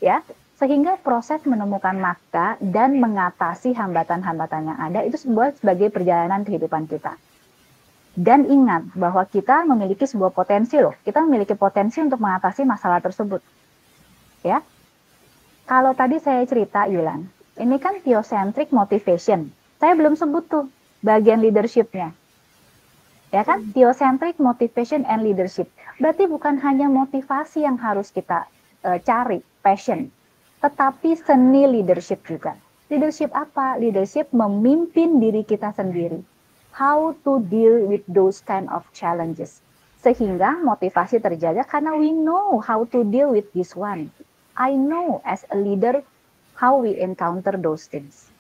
Ya, sehingga proses menemukan makna dan mengatasi hambatan-hambatan yang ada itu sebagai perjalanan kehidupan kita. Dan ingat bahwa kita memiliki sebuah potensi loh. Kita memiliki potensi untuk mengatasi masalah tersebut. Ya. Kalau tadi saya cerita, Yulan, ini kan theocentric motivation. Saya belum sebut tuh bagian leadership-nya. Ya kan? Theocentric motivation and leadership. Berarti bukan hanya motivasi yang harus kita cari, passion, tetapi seni leadership juga. Leadership apa? Leadership memimpin diri kita sendiri. How to deal with those kind of challenges. Sehingga motivasi terjaga karena we know how to deal with this one. I know as a leader how we encounter those things.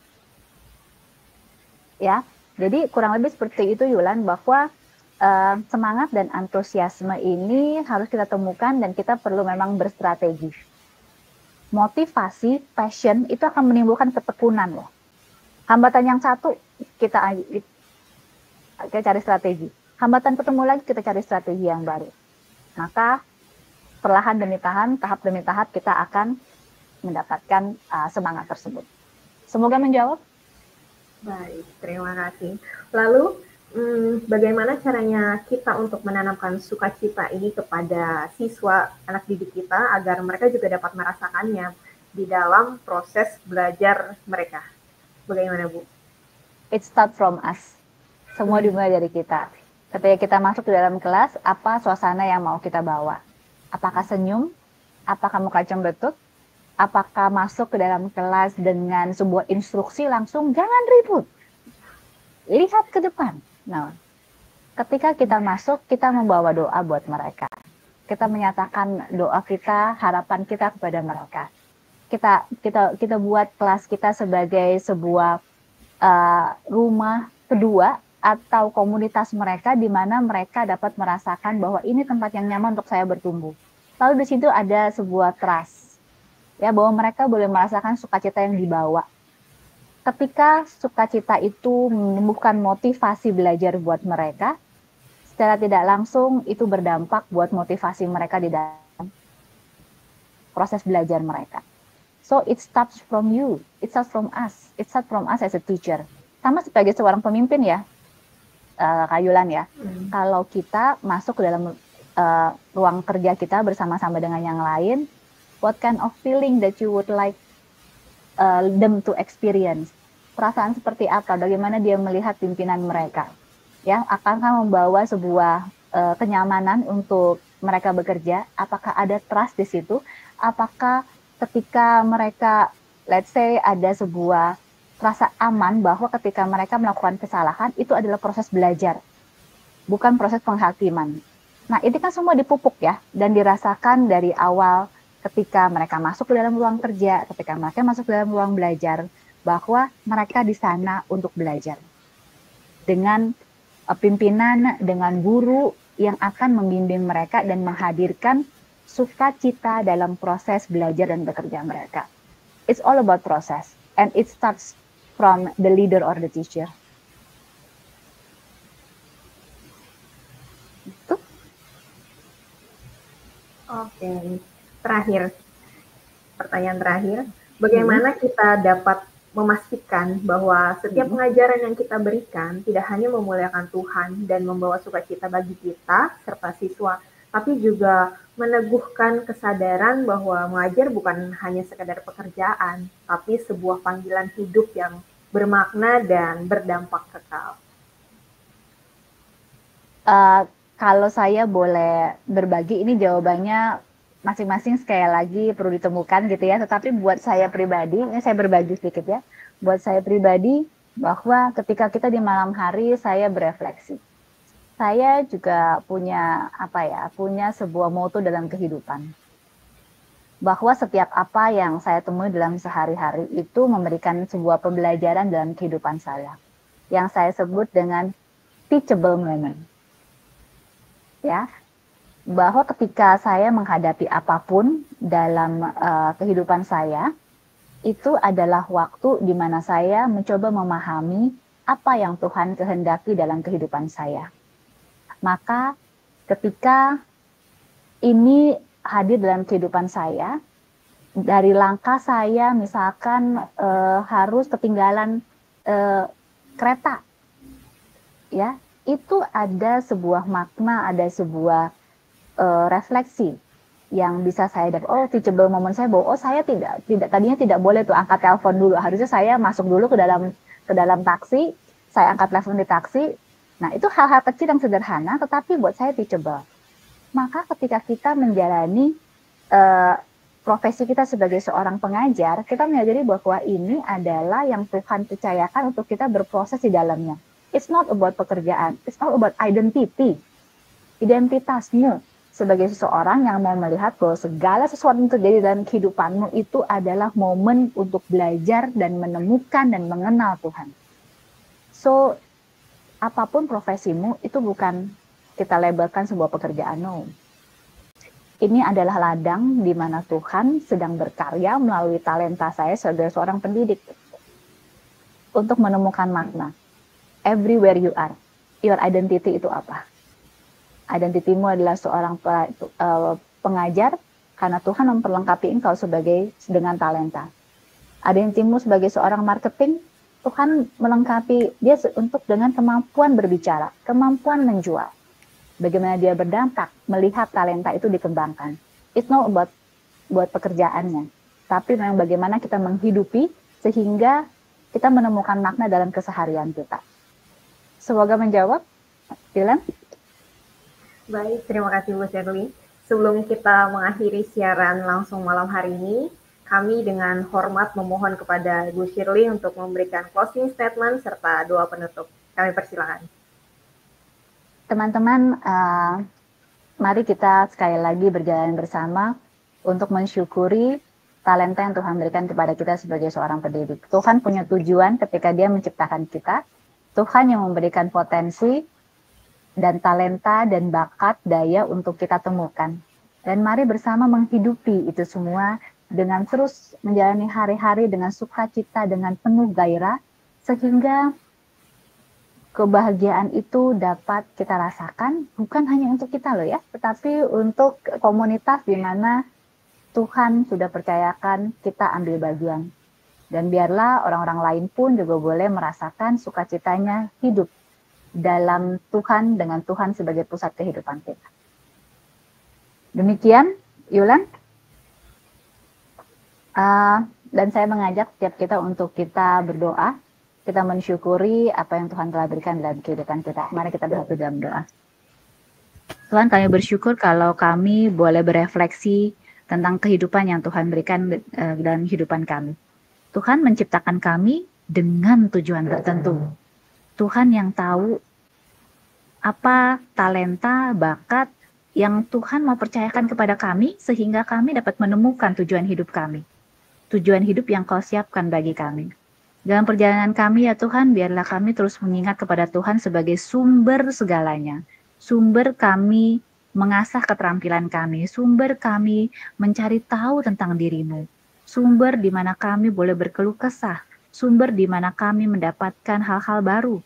Ya, jadi kurang lebih seperti itu Yulan, bahwa semangat dan antusiasme ini harus kita temukan dan kita perlu memang berstrategi. Motivasi, passion itu akan menimbulkan ketekunan loh. Hambatan yang satu kita cari strategi. Hambatan ketemu lagi kita cari strategi yang baru. Maka perlahan demi tahap demi tahap kita akan mendapatkan semangat tersebut. Semoga menjawab. Baik, terima kasih. Lalu bagaimana caranya kita untuk menanamkan sukacita ini kepada siswa anak didik kita agar mereka juga dapat merasakannya di dalam proses belajar mereka? Bagaimana, Bu? It start from us. Semua dimulai dari kita. Ketika kita masuk ke dalam kelas, apa suasana yang mau kita bawa? Apakah senyum? Apakah muka cembetut? Apakah masuk ke dalam kelas dengan sebuah instruksi langsung, jangan ribut. Lihat ke depan. Nah, ketika kita masuk, kita membawa doa buat mereka. Kita menyatakan doa kita, harapan kita kepada mereka. Kita buat kelas kita sebagai sebuah rumah kedua atau komunitas mereka di mana mereka dapat merasakan bahwa ini tempat yang nyaman untuk saya bertumbuh. Lalu di situ ada sebuah trust, ya, bahwa mereka boleh merasakan sukacita yang dibawa. Ketika sukacita itu menumbuhkan motivasi belajar buat mereka, secara tidak langsung itu berdampak buat motivasi mereka di dalam proses belajar mereka. So it starts from you, it starts from us, it starts from us as a teacher. Sama sebagai seorang pemimpin ya, Kak Yulan ya, kalau kita masuk ke dalam ruang kerja kita bersama-sama dengan yang lain, what kind of feeling that you would like them to experience? Perasaan seperti apa? Bagaimana dia melihat pimpinan mereka? ya, akankah membawa sebuah kenyamanan untuk mereka bekerja? Apakah ada trust di situ? Apakah ketika mereka, let's say, ada sebuah rasa aman bahwa ketika mereka melakukan kesalahan itu adalah proses belajar, bukan proses penghakiman. Nah, ini kan semua dipupuk ya, dan dirasakan dari awal ketika mereka masuk ke dalam ruang kerja, ketika mereka masuk ke dalam ruang belajar, bahwa mereka di sana untuk belajar. Dengan pimpinan, dengan guru yang akan membimbing mereka dan menghadirkan sukacita dalam proses belajar dan bekerja mereka. It's all about process, and it starts from the leader or the teacher. Itu. Oke, terakhir, pertanyaan terakhir, bagaimana kita dapat memastikan bahwa setiap pengajaran yang kita berikan tidak hanya memuliakan Tuhan dan membawa sukacita bagi kita serta siswa, tapi juga meneguhkan kesadaran bahwa mengajar bukan hanya sekedar pekerjaan, tapi sebuah panggilan hidup yang bermakna dan berdampak kekal. Kalau saya boleh berbagi, ini jawabannya masing-masing sekali lagi perlu ditemukan gitu ya. Tetapi buat saya pribadi, ini saya berbagi sedikit ya. Buat saya pribadi, bahwa ketika kita di malam hari saya berefleksi. Saya juga punya punya sebuah moto dalam kehidupan. Bahwa setiap apa yang saya temui dalam sehari-hari itu memberikan sebuah pembelajaran dalam kehidupan saya. Yang saya sebut dengan teachable moment. Ya, bahwa ketika saya menghadapi apapun dalam kehidupan saya, itu adalah waktu di mana saya mencoba memahami apa yang Tuhan kehendaki dalam kehidupan saya. Maka ketika ini hadir dalam kehidupan saya, dari langkah saya misalkan harus ketinggalan kereta, ya, itu ada sebuah makna, ada sebuah refleksi yang bisa saya dapat. Oh, teachable moment saya bahwa saya tidak tadinya tidak boleh tuh angkat telepon dulu. Harusnya saya masuk dulu ke dalam taksi, saya angkat telepon di taksi. Nah, itu hal-hal kecil yang sederhana tetapi buat saya teachable. Maka ketika kita menjalani profesi kita sebagai seorang pengajar, kita menyadari bahwa ini adalah yang Tuhan percayakan untuk kita berproses di dalamnya. It's not about pekerjaan, it's all about identity. Identitasmu sebagai seseorang yang mau melihat bahwa segala sesuatu yang terjadi dalam kehidupanmu itu adalah momen untuk belajar dan menemukan dan mengenal Tuhan. So, apapun profesimu itu bukan kita labelkan sebuah pekerjaan, no. Ini adalah ladang di mana Tuhan sedang berkarya melalui talenta saya sebagai seorang pendidik untuk menemukan makna. Everywhere you are, your identity itu apa? Identitimu adalah seorang pengajar karena Tuhan memperlengkapi engkau dengan talenta. Identitimu sebagai seorang marketing, Tuhan melengkapi dia untuk dengan kemampuan berbicara, kemampuan menjual. Bagaimana dia berdampak melihat talenta itu dikembangkan. It's not about buat pekerjaannya, tapi memang bagaimana kita menghidupi sehingga kita menemukan makna dalam keseharian kita. Semoga menjawab, Dylan. Baik, terima kasih Bu Shirley. Sebelum kita mengakhiri siaran langsung malam hari ini, kami dengan hormat memohon kepada Bu Shirley untuk memberikan closing statement serta doa penutup. Kami persilakan. Teman-teman, mari kita sekali lagi berjalan bersama untuk mensyukuri talenta yang Tuhan berikan kepada kita sebagai seorang pendidik. Tuhan punya tujuan ketika Dia menciptakan kita. Tuhan yang memberikan potensi dan talenta dan bakat daya untuk kita temukan. Dan mari bersama menghidupi itu semua dengan terus menjalani hari-hari dengan sukacita, dengan penuh gairah, sehingga kebahagiaan itu dapat kita rasakan bukan hanya untuk kita loh ya, tetapi untuk komunitas di mana Tuhan sudah percayakan kita ambil bagian. Dan biarlah orang-orang lain pun juga boleh merasakan sukacitanya hidup dalam Tuhan dengan Tuhan sebagai pusat kehidupan kita. Demikian, Yulan. Dan saya mengajak setiap kita untuk kita berdoa Kita mensyukuri apa yang Tuhan telah berikan dalam kehidupan kita. Mari kita bersatu dalam doa. Tuhan, kami bersyukur kalau kami boleh berefleksi tentang kehidupan yang Tuhan berikan dalam kehidupan kami. Tuhan menciptakan kami dengan tujuan tertentu. Tuhan yang tahu apa talenta, bakat yang Tuhan mau percayakan kepada kami sehingga kami dapat menemukan tujuan hidup kami. Tujuan hidup yang Kau siapkan bagi kami. Dalam perjalanan kami ya Tuhan, biarlah kami terus mengingat kepada Tuhan sebagai sumber segalanya. Sumber kami mengasah keterampilan kami, sumber kami mencari tahu tentang diri-Mu, sumber di mana kami boleh berkeluh kesah, sumber di mana kami mendapatkan hal-hal baru.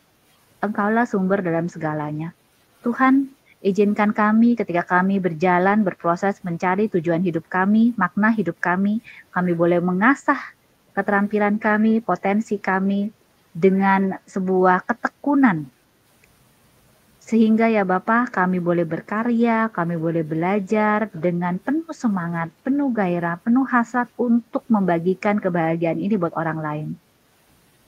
Engkaulah sumber dalam segalanya. Tuhan, izinkan kami ketika kami berjalan, berproses mencari tujuan hidup kami, makna hidup kami boleh mengasah keterampilan kami, potensi kami dengan sebuah ketekunan. Sehingga ya Bapa, kami boleh berkarya, kami boleh belajar dengan penuh semangat, penuh gairah, penuh hasrat untuk membagikan kebahagiaan ini buat orang lain.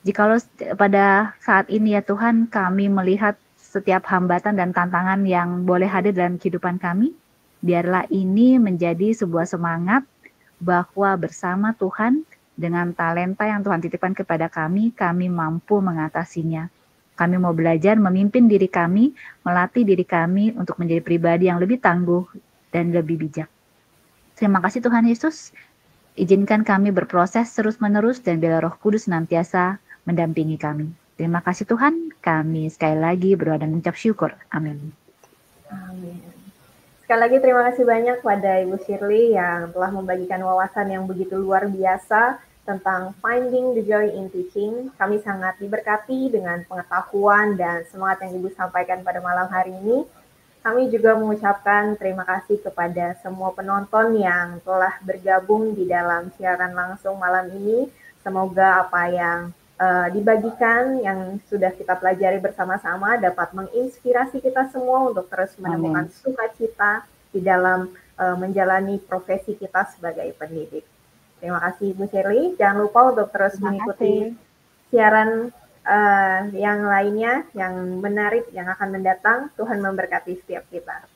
Jikalau pada saat ini ya Tuhan, kami melihat setiap hambatan dan tantangan yang boleh hadir dalam kehidupan kami, biarlah ini menjadi sebuah semangat bahwa bersama Tuhan, dengan talenta yang Tuhan titipkan kepada kami mampu mengatasinya. Kami mau belajar memimpin diri kami, melatih diri kami untuk menjadi pribadi yang lebih tangguh dan lebih bijak. Terima kasih Tuhan Yesus. Izinkan kami berproses terus-menerus dan biarlah Roh Kudus senantiasa mendampingi kami. Terima kasih Tuhan, kami sekali lagi berdoa dan mengucap syukur. Amin. Amin. Sekali lagi terima kasih banyak pada Ibu Shirley yang telah membagikan wawasan yang begitu luar biasa tentang Finding the Joy in Teaching. Kami sangat diberkati dengan pengetahuan dan semangat yang Ibu sampaikan pada malam hari ini. Kami juga mengucapkan terima kasih kepada semua penonton yang telah bergabung di dalam siaran langsung malam ini. Semoga apa yang dibagikan yang sudah kita pelajari bersama-sama dapat menginspirasi kita semua untuk terus menemukan sukacita di dalam menjalani profesi kita sebagai pendidik. Terima kasih Ibu Shirley. Jangan lupa untuk terus mengikuti siaran yang lainnya yang menarik yang akan mendatang. Tuhan memberkati setiap kita.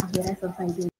Akhirnya selesai juga.